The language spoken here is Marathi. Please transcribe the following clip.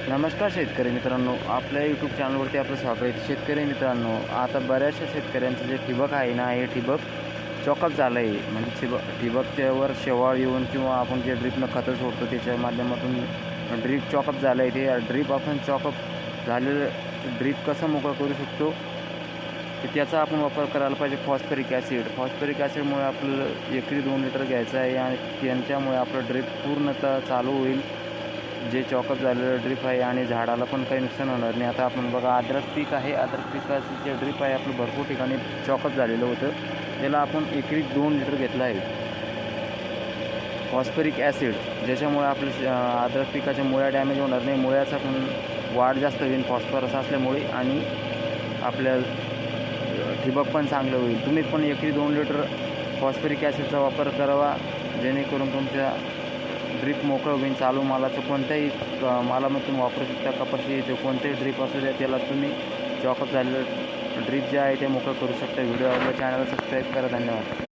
नमस्कार शेतकरी मित्रांनो, आपल्या यूट्यूब चॅनलवरती आपलं स्वागत आहे. शेतकरी मित्रांनो, आता बऱ्याचशा शेतकऱ्यांचं जे ठिबक आहे ना, हे ठिबक चॉकअप झालं आहे. म्हणजे ठिबकच्यावर शेवाळ येऊन किंवा आपण जे ड्रीपनं खतं सोडतो त्याच्या माध्यमातून ड्रीप चॉकअप झालं आहे. ते ड्रीप आपण चॉकअप झालेलं ड्रीप कसं मोकळं करू शकतो, तर त्याचा आपण वापर करायला पाहिजे. फॉस्फरिक ॲसिडमुळे आपलं एकरी 2 लिटर घ्यायचं आहे आणि त्यांच्यामुळे आपलं ड्रीप पूर्णतः चालू होईल. जे चॉकअप झालेलं ड्रीप आहे आणि झाडाला पण काही नुकसान होणार नाही. आता आपण बघा, अद्रक पीक आहे. अद्रक पिकाचं जे ड्रीप आहे आपलं भरपूर ठिकाणी चॉकअप झालेलं होतं. त्याला आपण एकरी 2 लिटर घेतलं आहे फॉस्फरिक ॲसिड, ज्याच्यामुळे आपल्या अद्रक पिकाच्या मुळ्या डॅमेज होणार नाही. मुळ्याचा पण वाढ जास्त होईल फॉस्फरस असल्यामुळे आणि आपल्या ठिबक पण चांगलं होईल. तुम्ही पण एकरी 2 लिटर फॉस्फरिक ॲसिडचा वापर करावा, जेणेकरून तुमच्या ड्रीप मोकळं होईल. चालू मालाचं कोणत्याही मालामध्ये तुम्ही वापरू शकता. कपाशी ते कोणतेही ड्रीप असू द्या, त्याला तुम्ही चॉकअप झालेलं ड्रीप जे आहे ते मोकळं करू शकता. व्हिडिओ आवडला चॅनलला सबस्क्राईब करा. धन्यवाद.